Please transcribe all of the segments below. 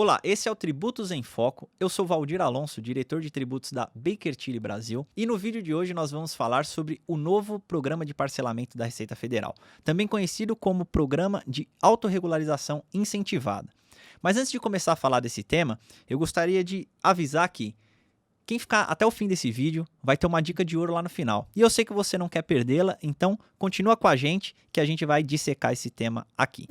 Olá, esse é o Tributos em Foco. Eu sou Valdir Alonso, diretor de tributos da Baker Tilly Brasil, e no vídeo de hoje nós vamos falar sobre o novo Programa de Parcelamento da Receita Federal, também conhecido como Programa de Autorregularização Incentivada. Mas antes de começar a falar desse tema, eu gostaria de avisar que quem ficar até o fim desse vídeo vai ter uma dica de ouro lá no final. E eu sei que você não quer perdê-la, então continua com a gente que a gente vai dissecar esse tema aqui.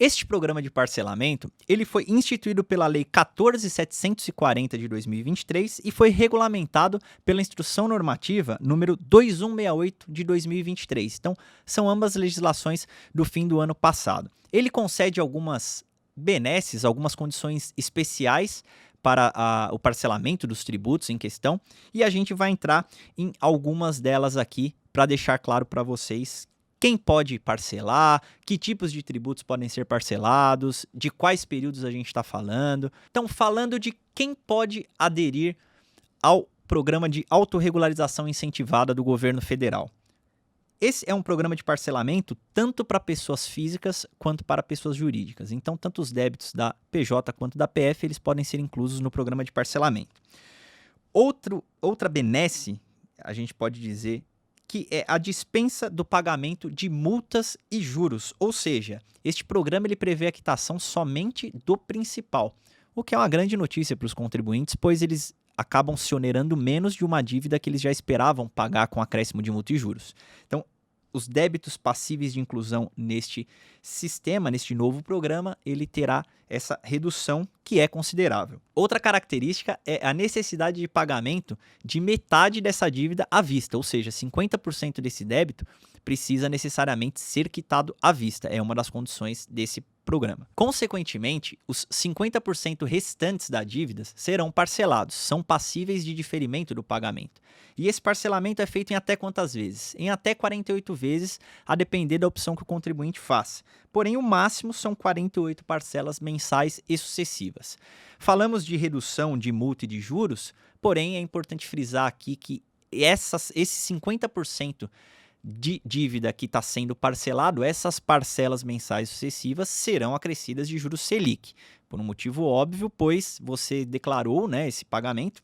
Este programa de parcelamento, ele foi instituído pela Lei 14.740 de 2023 e foi regulamentado pela Instrução Normativa número 2168 de 2023. Então, são ambas legislações do fim do ano passado. Ele concede algumas benesses, algumas condições especiais para o parcelamento dos tributos em questão, e a gente vai entrar em algumas delas aqui para deixar claro para vocês quem pode parcelar, que tipos de tributos podem ser parcelados, de quais períodos a gente está falando. Então, falando de quem pode aderir ao Programa de Autorregularização Incentivada do Governo Federal. Esse é um programa de parcelamento tanto para pessoas físicas quanto para pessoas jurídicas. Então, tanto os débitos da PJ quanto da PF, eles podem ser inclusos no programa de parcelamento. Outra benesse, a gente pode dizer, que é a dispensa do pagamento de multas e juros. Ou seja, este programa ele prevê a quitação somente do principal, o que é uma grande notícia para os contribuintes, pois eles acabam se onerando menos de uma dívida que eles já esperavam pagar com acréscimo de multa e juros. Então, os débitos passíveis de inclusão neste sistema, neste novo programa, ele terá essa redução que é considerável. Outra característica é a necessidade de pagamento de metade dessa dívida à vista, ou seja, 50% desse débito precisa necessariamente ser quitado à vista, é uma das condições desse programa. Consequentemente, os 50% restantes da dívida serão parcelados, são passíveis de diferimento do pagamento. E esse parcelamento é feito em até quantas vezes? Em até 48 vezes, a depender da opção que o contribuinte faça. Porém, o máximo são 48 parcelas mensais e sucessivas. Falamos de redução de multa e de juros, porém é importante frisar aqui que esse 50% de dívida que está sendo parcelado, essas parcelas mensais sucessivas serão acrescidas de juros Selic, por um motivo óbvio, pois você declarou, né, esse pagamento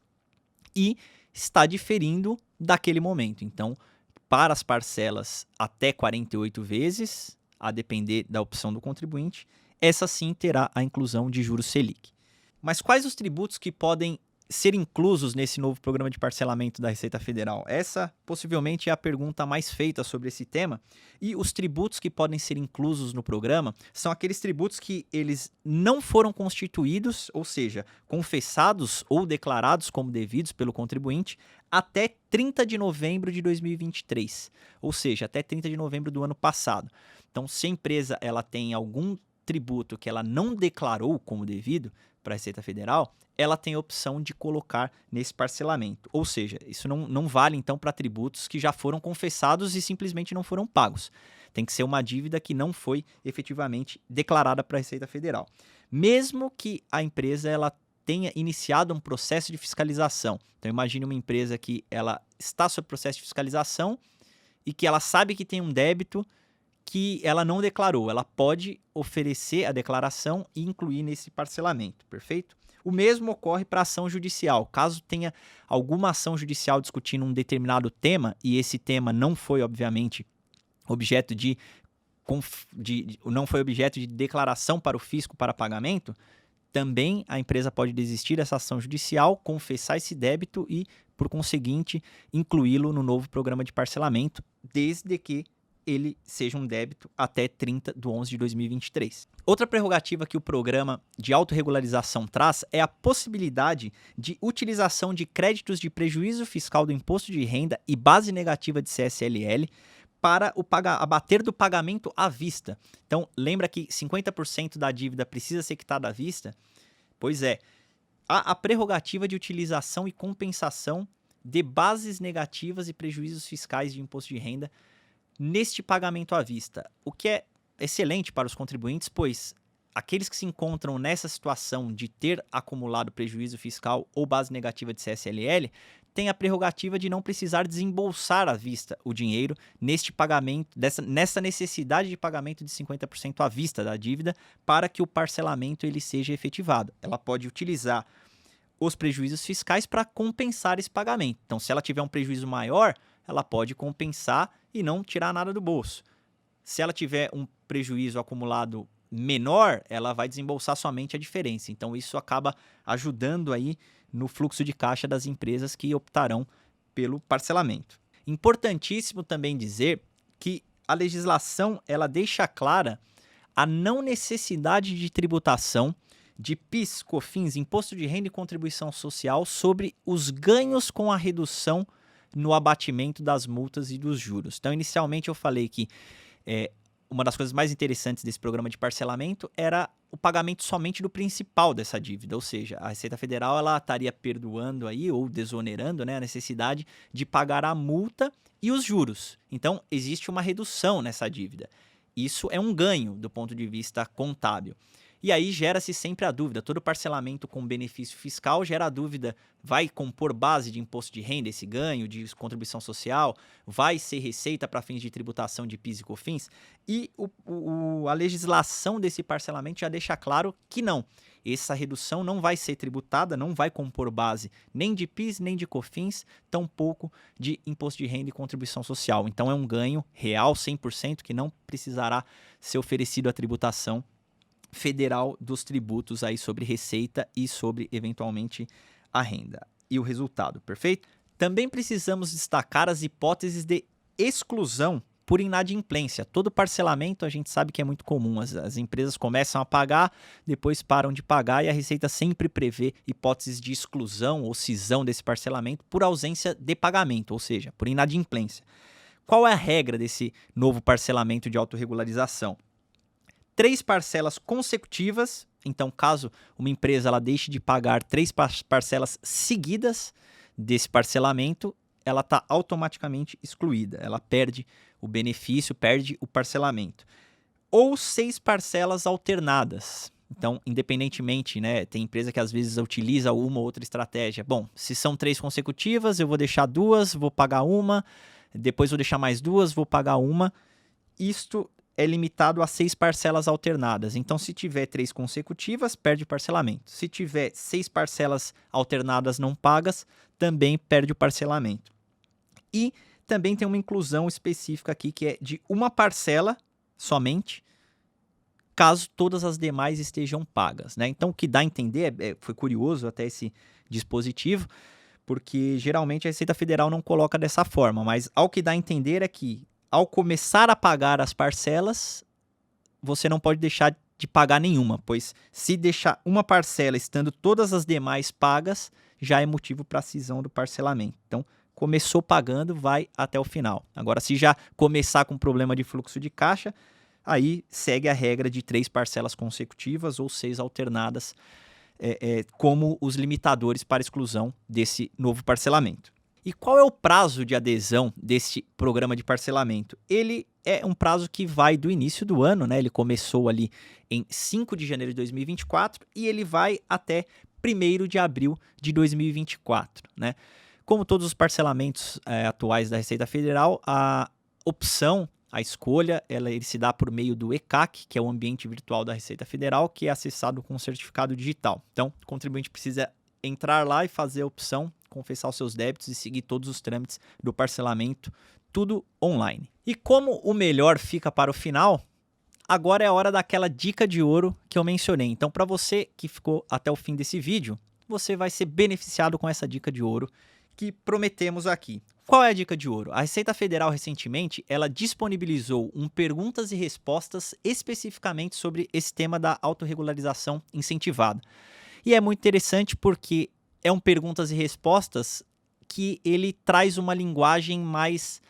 e está diferindo daquele momento. Então, para as parcelas até 48 vezes, a depender da opção do contribuinte, essa sim terá a inclusão de juros Selic. Mas quais os tributos que podem ser inclusos nesse novo programa de parcelamento da Receita Federal? Essa possivelmente é a pergunta mais feita sobre esse tema, e os tributos que podem ser inclusos no programa são aqueles tributos que eles não foram constituídos, ou seja, confessados ou declarados como devidos pelo contribuinte até 30 de novembro de 2023, ou seja, até 30 de novembro do ano passado. Então, se a empresa ela tem algum tributo que ela não declarou como devido para a Receita Federal, ela tem a opção de colocar nesse parcelamento. Ou seja, isso não vale então para tributos que já foram confessados e simplesmente não foram pagos. Tem que ser uma dívida que não foi efetivamente declarada para a Receita Federal. Mesmo que a empresa ela tenha iniciado um processo de fiscalização. Então imagine uma empresa que ela está sob processo de fiscalização e que ela sabe que tem um débito que ela não declarou. Ela pode oferecer a declaração e incluir nesse parcelamento, perfeito? O mesmo ocorre para ação judicial. Caso tenha alguma ação judicial discutindo um determinado tema e esse tema não foi, obviamente, objeto não foi objeto de declaração para o fisco para pagamento, também a empresa pode desistir dessa ação judicial, confessar esse débito e, por conseguinte, incluí-lo no novo programa de parcelamento, desde que ele seja um débito até 30 de 11 de 2023. Outra prerrogativa que o programa de autorregularização traz é a possibilidade de utilização de créditos de prejuízo fiscal do imposto de renda e base negativa de CSLL para abater do pagamento à vista. Então, lembra que 50% da dívida precisa ser quitada à vista? Pois é, há a prerrogativa de utilização e compensação de bases negativas e prejuízos fiscais de imposto de renda neste pagamento à vista, o que é excelente para os contribuintes, pois aqueles que se encontram nessa situação de ter acumulado prejuízo fiscal ou base negativa de CSLL tem a prerrogativa de não precisar desembolsar à vista o dinheiro neste pagamento, nessa necessidade de pagamento de 50% à vista da dívida para que o parcelamento ele seja efetivado. Ela pode utilizar os prejuízos fiscais para compensar esse pagamento. Então, se ela tiver um prejuízo maior, ela pode compensar e não tirar nada do bolso. Se ela tiver um prejuízo acumulado menor, ela vai desembolsar somente a diferença. Então, isso acaba ajudando aí no fluxo de caixa das empresas que optarão pelo parcelamento. Importantíssimo também dizer que a legislação ela deixa clara a não necessidade de tributação de PIS, COFINS, Imposto de Renda e Contribuição Social sobre os ganhos com a redução no abatimento das multas e dos juros. Então, inicialmente eu falei que uma das coisas mais interessantes desse programa de parcelamento era o pagamento somente do principal dessa dívida, ou seja, a Receita Federal ela estaria perdoando aí ou desonerando, né, a necessidade de pagar a multa e os juros. Então, existe uma redução nessa dívida. Isso é um ganho do ponto de vista contábil. E aí gera-se sempre a dúvida, todo parcelamento com benefício fiscal gera a dúvida, vai compor base de imposto de renda esse ganho, de contribuição social, vai ser receita para fins de tributação de PIS e COFINS? E a legislação desse parcelamento já deixa claro que não. Essa redução não vai ser tributada, não vai compor base nem de PIS, nem de COFINS, tampouco de imposto de renda e contribuição social. Então é um ganho real, 100%, que não precisará ser oferecido à tributação federal dos tributos aí sobre receita e sobre, eventualmente, a renda. E o resultado, perfeito? Também precisamos destacar as hipóteses de exclusão por inadimplência. Todo parcelamento a gente sabe que é muito comum. As empresas começam a pagar, depois param de pagar e a Receita sempre prevê hipóteses de exclusão ou cisão desse parcelamento por ausência de pagamento, ou seja, por inadimplência. Qual é a regra desse novo parcelamento de autorregularização? 3 parcelas consecutivas, então caso uma empresa ela deixe de pagar 3 parcelas seguidas desse parcelamento, ela está automaticamente excluída, ela perde o benefício, perde o parcelamento. Ou 6 parcelas alternadas, então independentemente, né, tem empresa que às vezes utiliza uma ou outra estratégia. Bom, se são 3 consecutivas, eu vou deixar 2, vou pagar uma, depois vou deixar mais 2, vou pagar uma. Isto é limitado a 6 parcelas alternadas. Então, se tiver 3 consecutivas, perde o parcelamento. Se tiver 6 parcelas alternadas não pagas, também perde o parcelamento. E também tem uma inclusão específica aqui, que é de uma parcela somente, caso todas as demais estejam pagas, né? Então, o que dá a entender, foi curioso até esse dispositivo, porque geralmente a Receita Federal não coloca dessa forma, mas ao que dá a entender é que ao começar a pagar as parcelas, você não pode deixar de pagar nenhuma, pois se deixar uma parcela estando todas as demais pagas, já é motivo para cisão do parcelamento. Então, começou pagando, vai até o final. Agora, se já começar com problema de fluxo de caixa, aí segue a regra de 3 parcelas consecutivas ou 6 alternadas, como os limitadores para exclusão desse novo parcelamento. E qual é o prazo de adesão desse programa de parcelamento? Ele é um prazo que vai do início do ano, né? Ele começou ali em 5 de janeiro de 2024 e ele vai até 1º de abril de 2024, né? Como todos os parcelamentos atuais da Receita Federal, a opção, a escolha, ele se dá por meio do ECAC, que é o ambiente virtual da Receita Federal, que é acessado com certificado digital. Então, o contribuinte precisa entrar lá e fazer a opção, confessar os seus débitos e seguir todos os trâmites do parcelamento, tudo online. E como o melhor fica para o final, agora é a hora daquela dica de ouro que eu mencionei. Então, para você que ficou até o fim desse vídeo, você vai ser beneficiado com essa dica de ouro que prometemos aqui. Qual é a dica de ouro? A Receita Federal recentemente ela disponibilizou um perguntas e respostas especificamente sobre esse tema da autorregularização incentivada. E é muito interessante porque é um perguntas e respostas que ele traz uma linguagem mais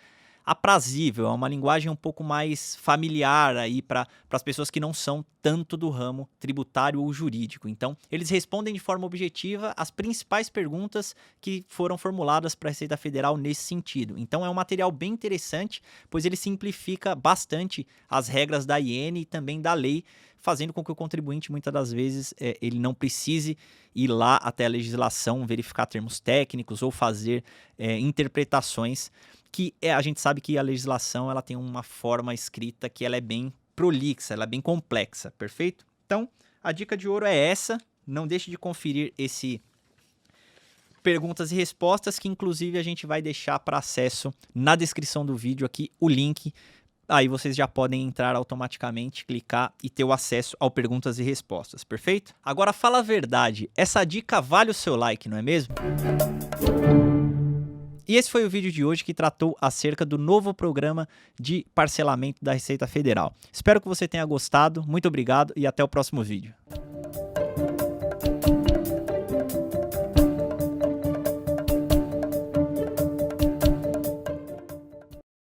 aprazível, é uma linguagem um pouco mais familiar aí para as pessoas que não são tanto do ramo tributário ou jurídico. Então, eles respondem de forma objetiva as principais perguntas que foram formuladas para a Receita Federal nesse sentido. Então, é um material bem interessante, pois ele simplifica bastante as regras da IN e também da lei, fazendo com que o contribuinte, muitas das vezes, ele não precise ir lá até a legislação, verificar termos técnicos ou fazer interpretações, que a gente sabe que a legislação ela tem uma forma escrita que ela é bem prolixa, ela é bem complexa, perfeito? Então, a dica de ouro é essa, não deixe de conferir esse perguntas e respostas, que inclusive a gente vai deixar para acesso na descrição do vídeo aqui o link. Aí vocês já podem entrar automaticamente, clicar e ter o acesso ao perguntas e respostas, perfeito? Agora fala a verdade, essa dica vale o seu like, não é mesmo? E esse foi o vídeo de hoje que tratou acerca do novo programa de parcelamento da Receita Federal. Espero que você tenha gostado, muito obrigado e até o próximo vídeo.